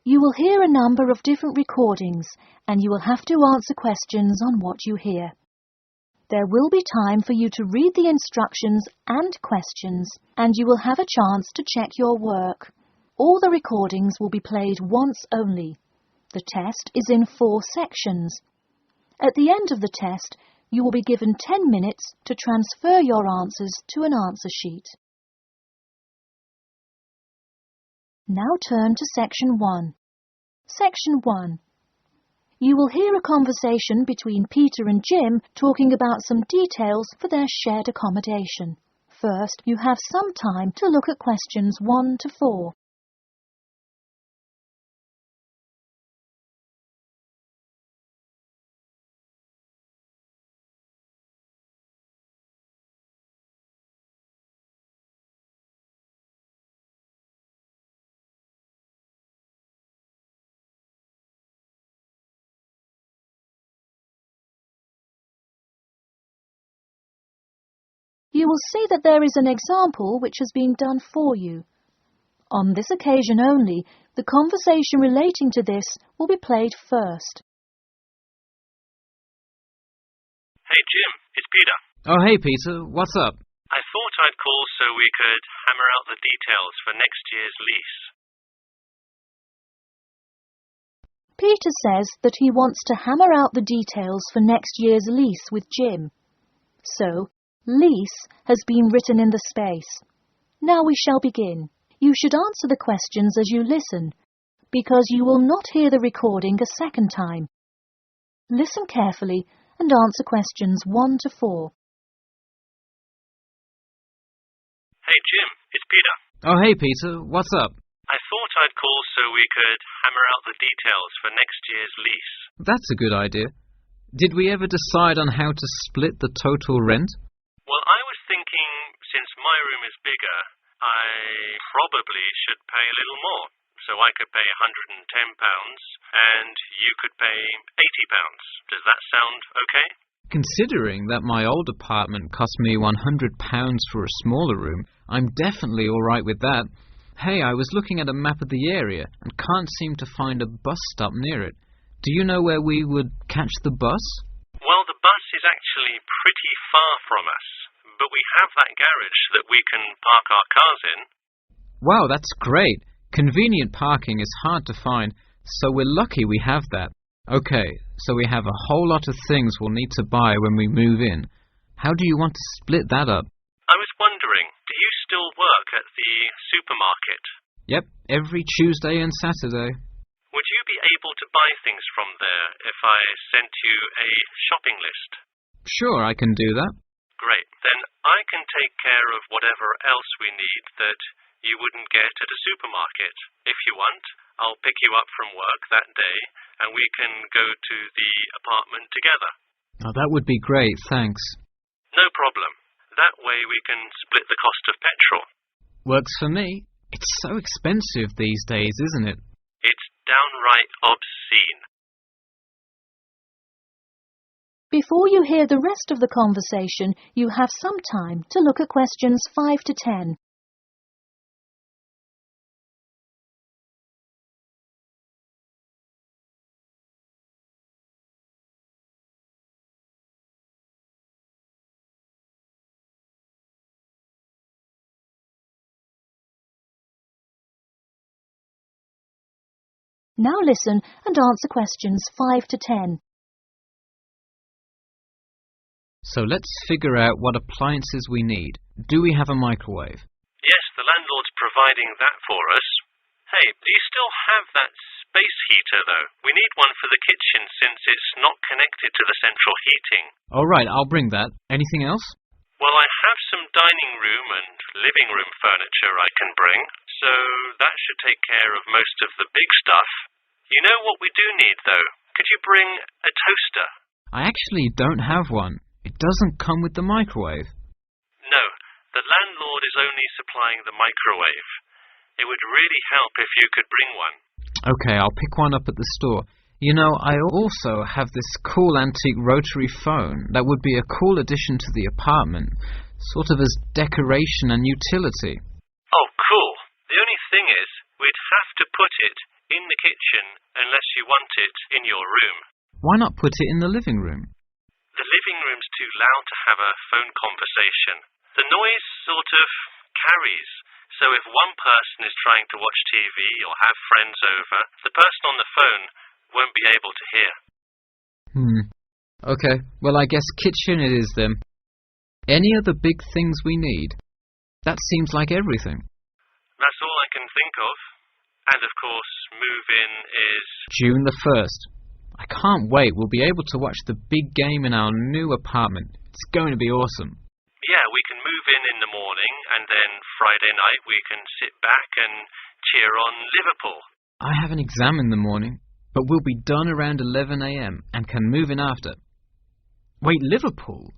You will hear a number of different recordings, and you will have to answer questions on what you hear. There will be time for you to read the instructions and questions, and you will have a chance to check your work. All the recordings will be played once only. The test is in 4 sections. At the end of the test, you will be given 10 minutes to transfer your answers to an answer sheet. Now turn to Section 1. Section 1. You will hear a conversation between Peter and Jim talking about some details for their shared accommodation. First, you have some time to look at questions 1 to 4. You will see that there is an example which has been done for you. On this occasion only, the conversation relating to this will be played first. Hey Jim, it's Peter. Oh hey Peter, what's up? I thought I'd call so we could hammer out the details for next year's lease. Peter says that he wants to hammer out the details for next year's lease with Jim. So, lease has been written in the space. Now we shall begin. You should answer the questions as you listen, because you will not hear the recording a second time. Listen carefully and answer questions 1 to 4. Hey Jim, it's Peter. Oh hey Peter, what's up? I thought I'd call so we could hammer out the details for next year's lease. That's a good idea. Did we ever decide on how to split the total rent? Well, I was thinking, since my room is bigger, I probably should pay a little more. So I could pay £110 and you could pay £80. Does that sound okay? Considering that my old apartment cost me £100 for a smaller room, I'm definitely all right with that. Hey, I was looking at a map of the area and can't seem to find a bus stop near it. Do you know where we would catch the bus? Well, the bus is actually pretty far from us, but we have that garage that we can park our cars in. Wow, that's great. Convenient parking is hard to find, so we're lucky we have that. Okay, so we have a whole lot of things we'll need to buy when we move in. How do you want to split that up? I was wondering, do you still work at the supermarket? Yep, every Tuesday and Saturday. Would you be able to buy things from there if I sent you a shopping list? Sure, I can do that. Great. Then I can take care of whatever else we need that you wouldn't get at a supermarket. If you want, I'll pick you up from work that day and we can go to the apartment together. Oh, that would be great, thanks. No problem. That way we can split the cost of petrol. Works for me. It's so expensive these days, isn't it? It's downright obscene. Before you hear the rest of the conversation, you have some time to look at questions 5 to 10. Now listen and answer questions 5 to 10. So let's figure out what appliances we need. Do we have a microwave? Yes, the landlord's providing that for us. Hey, do you still have that space heater, though? We need one for the kitchen since it's not connected to the central heating. All right, I'll bring that. Anything else? Well, I have some dining room and living room furniture I can bring, so that should take care of most of the big stuff. You know what we do need, though? Could you bring a toaster? I actually don't have one. It doesn't come with the microwave. No, the landlord is only supplying the microwave. It would really help if you could bring one. Okay, I'll pick one up at the store. You know, I also have this cool antique rotary phone that would be a cool addition to the apartment, sort of as decoration and utility. Oh, cool. The only thing is, we'd have to put it in the kitchen unless you want it in your room. Why not put it in the living room? The living room's too loud to have a phone conversation. The noise sort of carries, so if one person is trying to watch TV or have friends over, the person on the phone won't be able to hear. Okay, well I guess kitchen it is then. Any other big things we need? That seems like everything. That's all I can think of. And of course, move-in is June the 1st. I can't wait. We'll be able to watch the big game in our new apartment. It's going to be awesome. Yeah, we can move in the morning, and then Friday night we can sit back and cheer on Liverpool. I have an exam in the morning, but we'll be done around 11 a.m. and can move in after. Wait, Liverpool?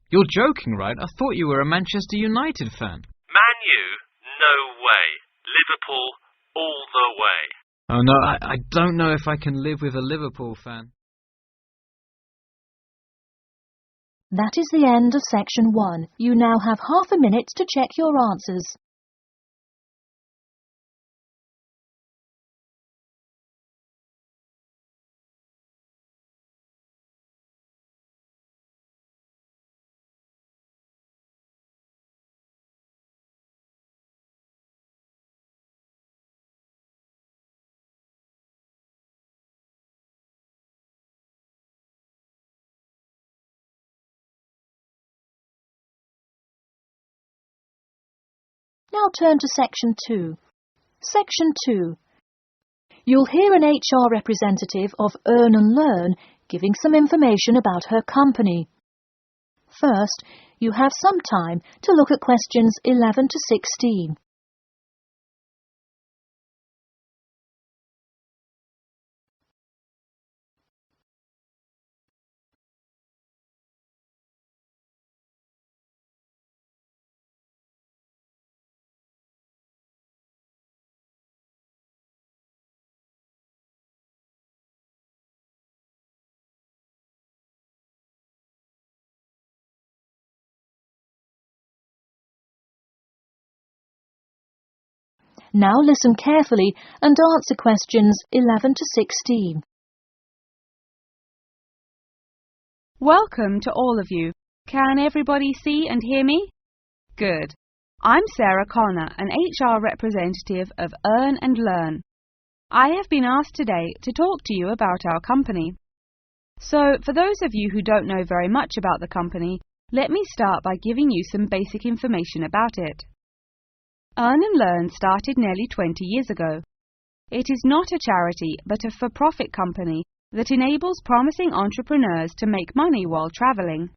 You're joking, right? I thought you were a Manchester United fan. Man U? No way. Liverpool all the way. Oh no, I don't know if I can live with a Liverpool fan. That is the end of section 1. You now have half a minute to check your answers. Now turn to section 2. Section 2. You'll hear an HR representative of Earn and Learn giving some information about her company. First, you have some time to look at questions 11 to 16. Now listen carefully and answer questions 11 to 16. Welcome to all of you. Can everybody see and hear me? Good. I'm Sarah Connor, an HR representative of Earn and Learn. I have been asked today to talk to you about our company. So, for those of you who don't know very much about the company, let me start by giving you some basic information about it. Earn and Learn started nearly 20 years ago. It is not a charity, but a for-profit company that enables promising entrepreneurs to make money while traveling.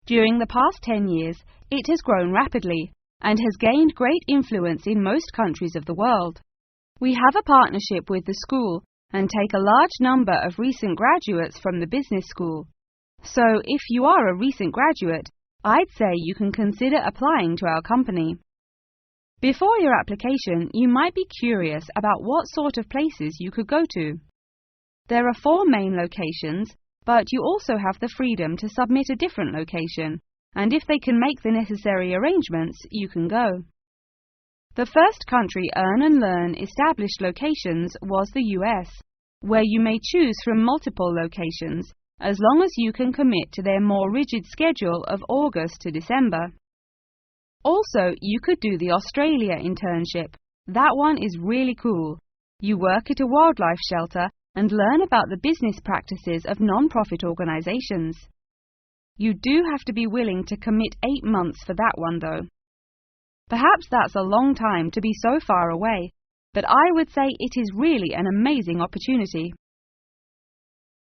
During the past 10 years, it has grown rapidly and has gained great influence in most countries of the world. We have a partnership with the school and take a large number of recent graduates from the business school. So, if you are a recent graduate, I'd say you can consider applying to our company. Before your application, you might be curious about what sort of places you could go to. There are 4 main locations, but you also have the freedom to submit a different location, and if they can make the necessary arrangements, you can go. The first country Earn and Learn established locations was the US, where you may choose from multiple locations, as long as you can commit to their more rigid schedule of August to December. Also, you could do the Australia internship. That one is really cool. You work at a wildlife shelter and learn about the business practices of non-profit organizations. You do have to be willing to commit 8 months for that one, though. Perhaps that's a long time to be so far away, but I would say it is really an amazing opportunity.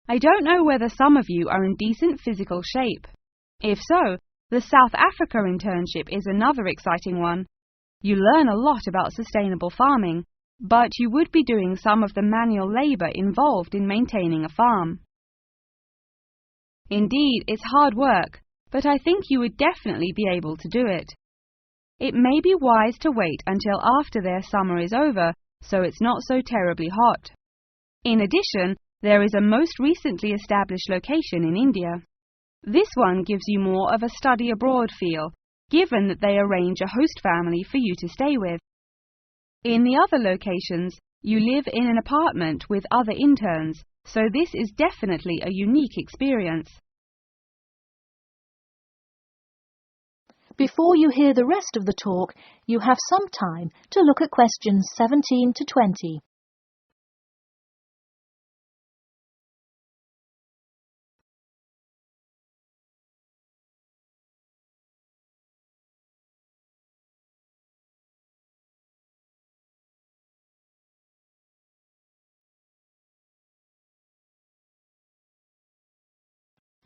I don't know whether some of you are in decent physical shape. If so, the South Africa internship is another exciting one. You learn a lot about sustainable farming, but you would be doing some of the manual labor involved in maintaining a farm. Indeed, it's hard work, but I think you would definitely be able to do it. It may be wise to wait until after their summer is over, so it's not so terribly hot. In addition, there is a most recently established location in India. This one gives you more of a study abroad feel, given that they arrange a host family for you to stay with. In the other locations, You live in an apartment with other interns, so this is definitely a unique experience. Before you hear the rest of the talk, you have some time to look at questions 17 to 20.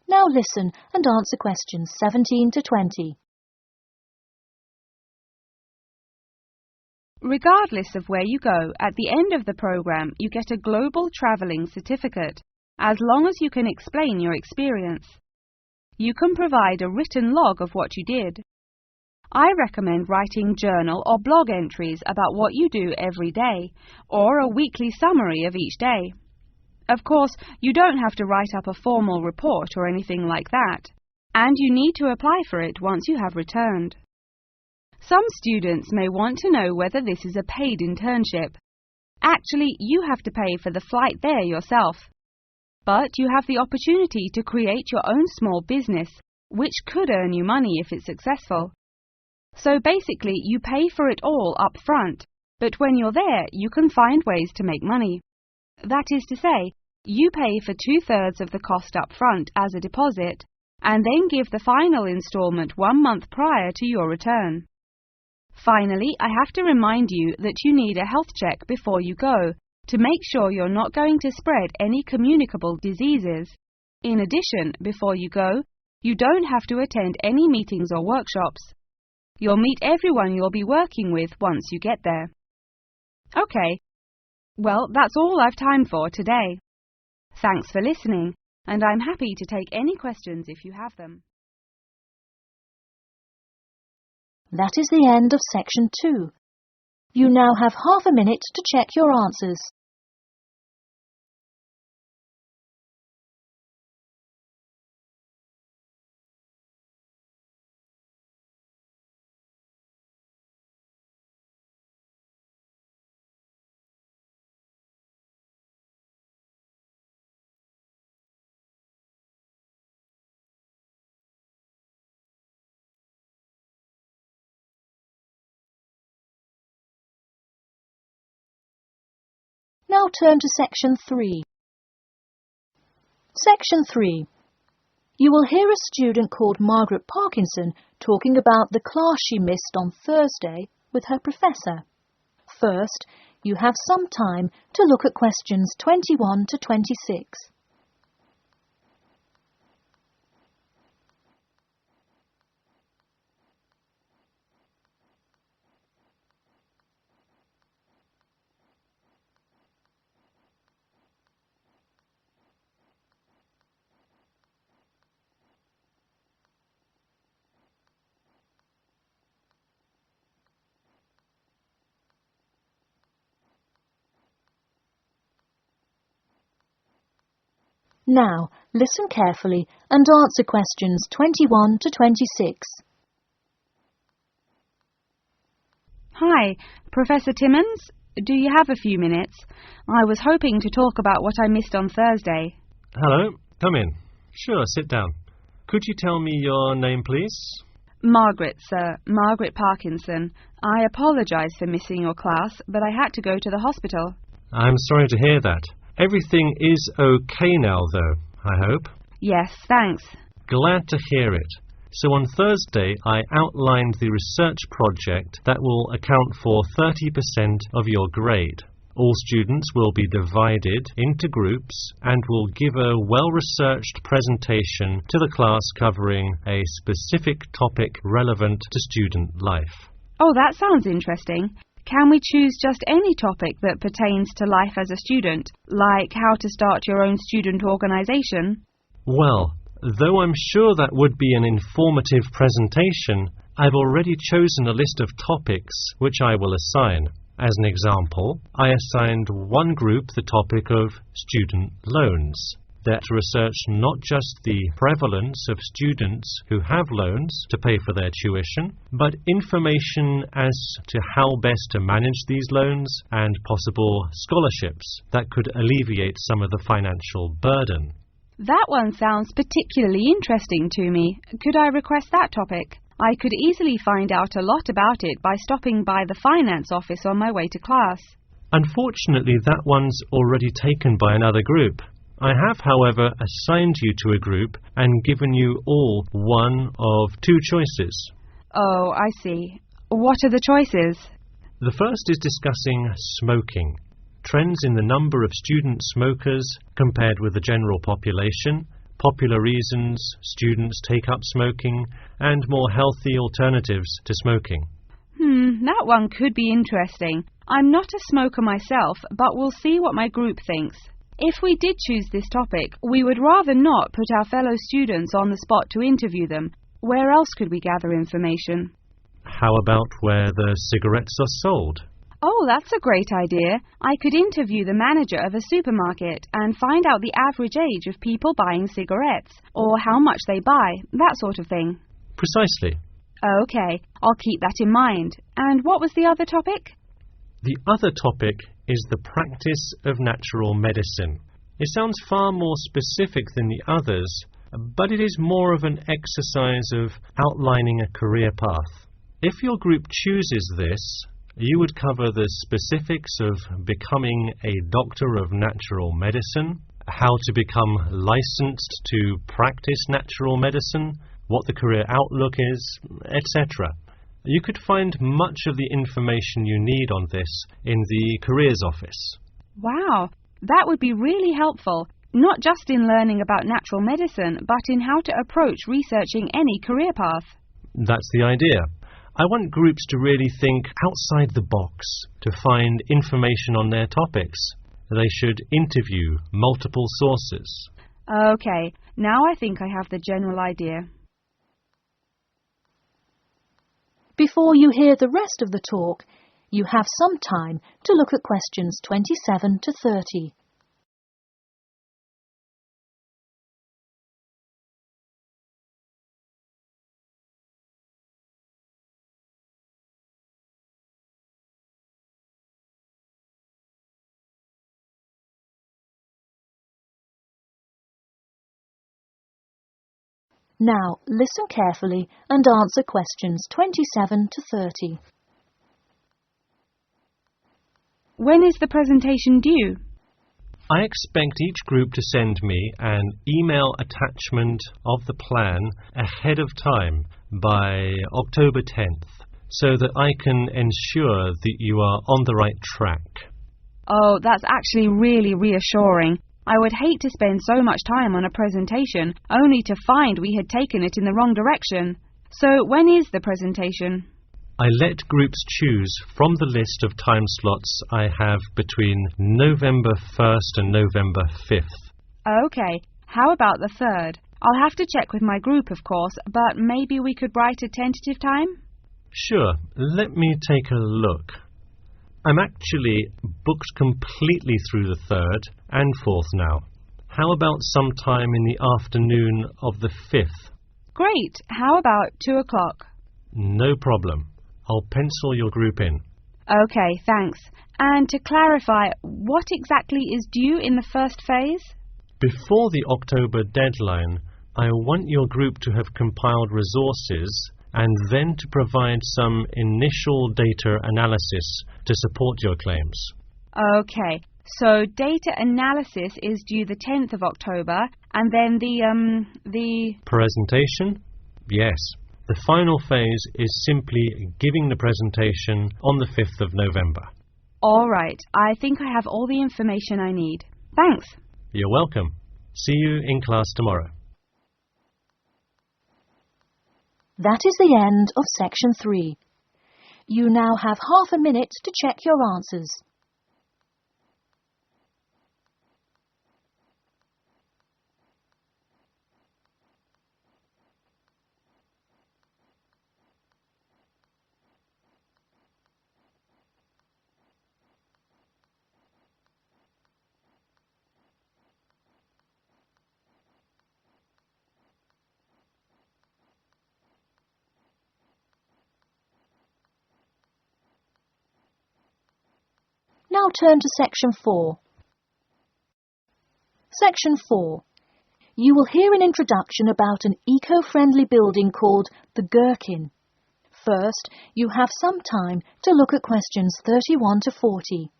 Now listen and answer questions 17 to 20. Regardless of where you go, at the end of the program you get a global travelling certificate, as long as you can explain your experience. You can provide a written log of what you did. I recommend writing journal or blog entries about what you do every day, or a weekly summary of each day. Of course, you don't have to write up a formal report or anything like that, and you need to apply for it once you have returned. Some students may want to know whether this is a paid internship. Actually, you have to pay for the flight there yourself. But you have the opportunity to create your own small business, which could earn you money if it's successful. So basically, you pay for it all up front, but when you're there, you can find ways to make money. That is to say, you pay for 2/3 of the cost up front as a deposit, and then give the final installment 1 month prior to your return. Finally, I have to remind you that you need a health check before you go, to make sure you're not going to spread any communicable diseases. In addition, before you go, you don't have to attend any meetings or workshops. You'll meet everyone you'll be working with once you get there. Okay, well, that's all I've time for today. Thanks for listening, and I'm happy to take any questions if you have them. That is the end of section 2. You now have half a minute to check your answers. Now turn to section 3. Section 3. You will hear a student called Margaret Parkinson talking about the class she missed on Thursday with her professor. First, you have some time to look at questions 21 to 26. Now, listen carefully and answer questions 21 to 26. Hi, Professor Timmons. Do you have a few minutes? I was hoping to talk about what I missed on Thursday. Hello, come in. Sure, sit down. Could you tell me your name, please? Margaret, sir. Margaret Parkinson. I apologise for missing your class, but I had to go to the hospital. I'm sorry to hear that. Everything is okay now, though, I hope? Yes, thanks. Glad to hear it. So on Thursday, I outlined the research project that will account for 30% of your grade. All students will be divided into groups and will give a well-researched presentation to the class covering a specific topic relevant to student life. Oh, that sounds interesting. Can we choose just any topic that pertains to life as a student, like how to start your own student organisation? Well, though I'm sure that would be an informative presentation, I've already chosen a list of topics which I will assign. As an example, I assigned one group the topic of student loans. that research not just the prevalence of students who have loans to pay for their tuition, but information as to how best to manage these loans and possible scholarships that could alleviate some of the financial burden. That one sounds particularly interesting to me. Could I request that topic? I could easily find out a lot about it by stopping by the finance office on my way to class. Unfortunately, that one's already taken by another group. I have, however, assigned you to a group and given you all one of two choices. Oh, I see. What are the choices? The first is discussing smoking, trends in the number of student smokers compared with the general population, popular reasons students take up smoking, and more healthy alternatives to smoking. That one could be interesting. I'm not a smoker myself, but we'll see what my group thinks. If we did choose this topic, we would rather not put our fellow students on the spot to interview them. Where else could we gather information? How about where the cigarettes are sold? Oh, that's a great idea. I could interview the manager of a supermarket and find out the average age of people buying cigarettes, or how much they buy, that sort of thing. Precisely. Okay, I'll keep that in mind. And what was the other topic? The other topic is the practice of natural medicine. It sounds far more specific than the others, but it is more of an exercise of outlining a career path. If your group chooses this, you would cover the specifics of becoming a doctor of natural medicine, how to become licensed to practice natural medicine, what the career outlook is, etc. You could find much of the information you need on this in the careers office. Wow, that would be really helpful, not just in learning about natural medicine, but in how to approach researching any career path. That's the idea. I want groups to really think outside the box to find information on their topics. They should interview multiple sources. Okay, now I think I have the general idea. Before you hear the rest of the talk, you have some time to look at questions 27 to 30. Now, listen carefully and answer questions 27 to 30. When is the presentation due? I expect each group to send me an email attachment of the plan ahead of time by October 10th, so that I can ensure that you are on the right track. Oh, that's actually really reassuring. I would hate to spend so much time on a presentation only to find we had taken it in the wrong direction. So when is the presentation? I let groups choose from the list of time slots I have between November 1st and November 5th. Okay, how about the 3rd? I'll have to check with my group, of course, but maybe we could write a tentative time? Sure, let me take a look. I'm actually booked completely through the 3rd and 4th now. How about sometime in the afternoon of the 5th? Great. How about 2 o'clock? No problem. I'll pencil your group in. Okay, thanks. And to clarify, what exactly is due in the first phase? Before the October deadline, I want your group to have compiled resources and then to provide some initial data analysis to support your claims. Okay, so data analysis is due the 10th of October, and then the Presentation? Yes. The final phase is simply giving the presentation on the 5th of November. All right, I think I have all the information I need. Thanks. You're welcome. See you in class tomorrow. That is the end of section 3. You now have half a minute to check your answers. now turn to Section 4. Section 4. You will hear an introduction about an eco-friendly building called the Gherkin. First, you have some time to look at questions 31 to 40.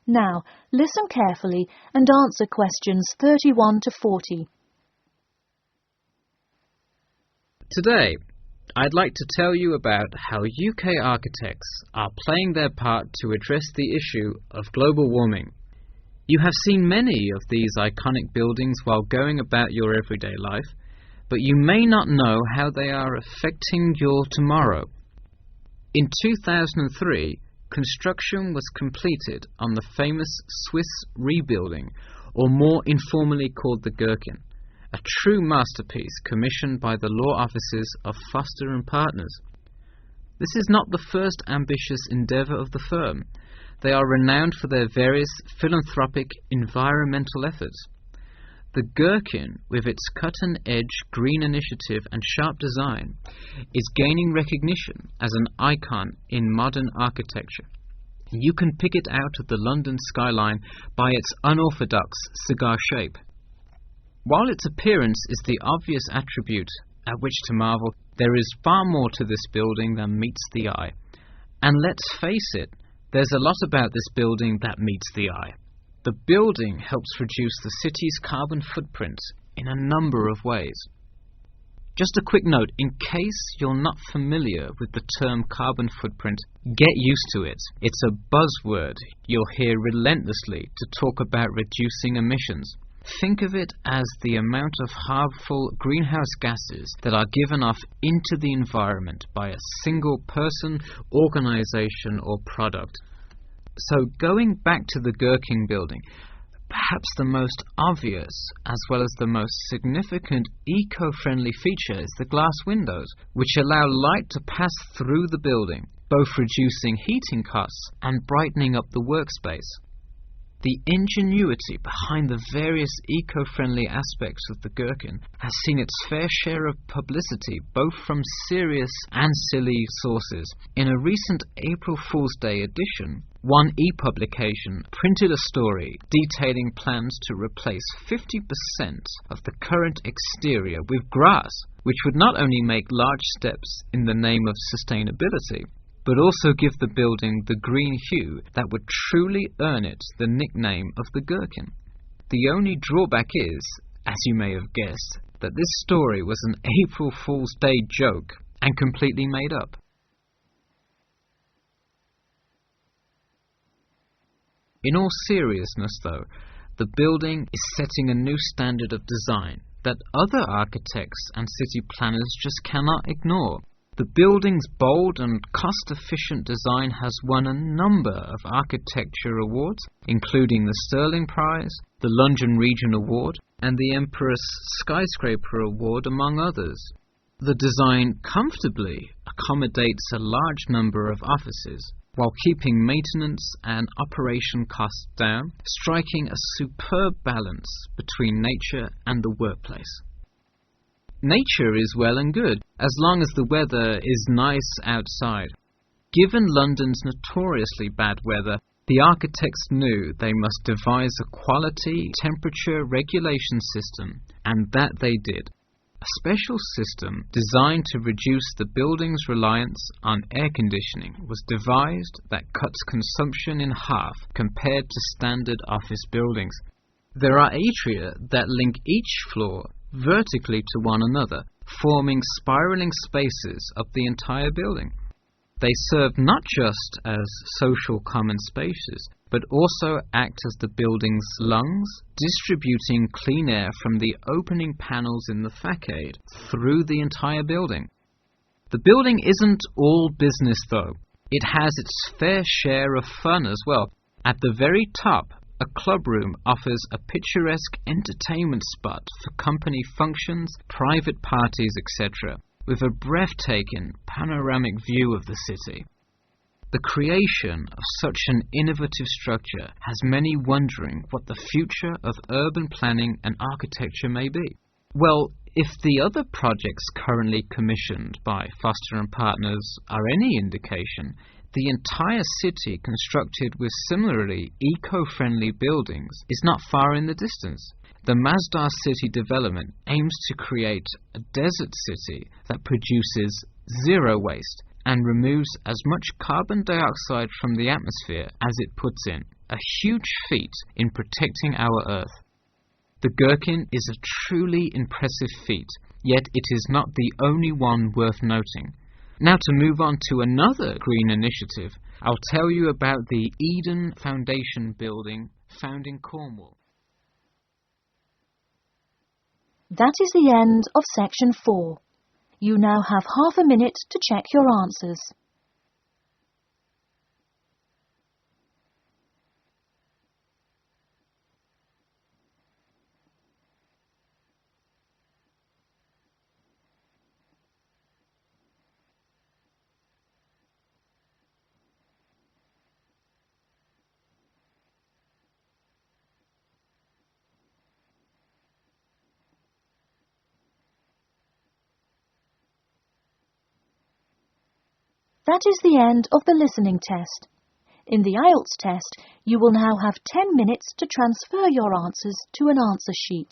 Now, listen carefully and answer questions 31 to 40. Today, I'd like to tell you about how UK architects are playing their part to address the issue of global warming. You have seen many of these iconic buildings while going about your everyday life, but you may not know how they are affecting your tomorrow. In 2003, construction was completed on the famous Swiss rebuilding, or more informally called the Gherkin, a true masterpiece commissioned by the law offices of Foster & Partners. This is not the first ambitious endeavour of the firm. They are renowned for their various philanthropic environmental efforts. The Gherkin, with its cut-and-edge green initiative and sharp design, is gaining recognition as an icon in modern architecture. You can pick it out of the London skyline by its unorthodox cigar shape. While its appearance is the obvious attribute at which to marvel, there is far more to this building than meets the eye. And let's face it, there's a lot about this building that meets the eye. The building helps reduce the city's carbon footprint in a number of ways. Just a quick note, in case you're not familiar with the term carbon footprint, get used to it. It's a buzzword you'll hear relentlessly to talk about reducing emissions. Think of it as the amount of harmful greenhouse gases that are given off into the environment by a single person, organisation or product. So going back to the Gherkin building, perhaps the most obvious as well as the most significant eco-friendly feature is the glass windows, which allow light to pass through the building, both reducing heating costs and brightening up the workspace. The ingenuity behind the various eco-friendly aspects of the Gherkin has seen its fair share of publicity, both from serious and silly sources. In a recent April Fool's Day edition, One e-publication printed a story detailing plans to replace 50% of the current exterior with grass, which would not only make large steps in the name of sustainability, but also give the building the green hue that would truly earn it the nickname of the Gherkin. The only drawback is, as you may have guessed, that this story was an April Fool's Day joke and completely made up. In all seriousness, though, the building is setting a new standard of design that other architects and city planners just cannot ignore. The building's bold and cost-efficient design has won a number of architecture awards, including the Sterling Prize, the London Region Award, and the Empress Skyscraper Award, among others. The design comfortably accommodates a large number of offices, while keeping maintenance and operation costs down, striking a superb balance between nature and the workplace. Nature is well and good, as long as the weather is nice outside. Given London's notoriously bad weather, the architects knew they must devise a quality temperature regulation system, and that they did. A special system designed to reduce the building's reliance on air conditioning was devised that cuts consumption in half compared to standard office buildings. There are atria that link each floor vertically to one another, forming spiraling spaces up the entire building. They serve not just as social common spaces, but also act as the building's lungs, distributing clean air from the opening panels in the facade through the entire building. The building isn't all business though. It has its fair share of fun as well. At the very top, a club room offers a picturesque entertainment spot for company functions, private parties, etc., with a breathtaking panoramic view of the city. The creation of such an innovative structure has many wondering what the future of urban planning and architecture may be. Well, if the other projects currently commissioned by Foster & Partners are any indication, the entire city constructed with similarly eco-friendly buildings is not far in the distance. The Masdar City development aims to create a desert city that produces zero waste and removes as much carbon dioxide from the atmosphere as it puts in, a huge feat in protecting our Earth. The gherkin is a truly impressive feat, yet it is not the only one worth noting. Now to move on to another green initiative, I'll tell you about the Eden Foundation building found in Cornwall. That is the end of section 4. You now have half a minute to check your answers. That is the end of the listening test. In the Ielts test, you will now have 10 minutes to transfer your answers to an answer sheet.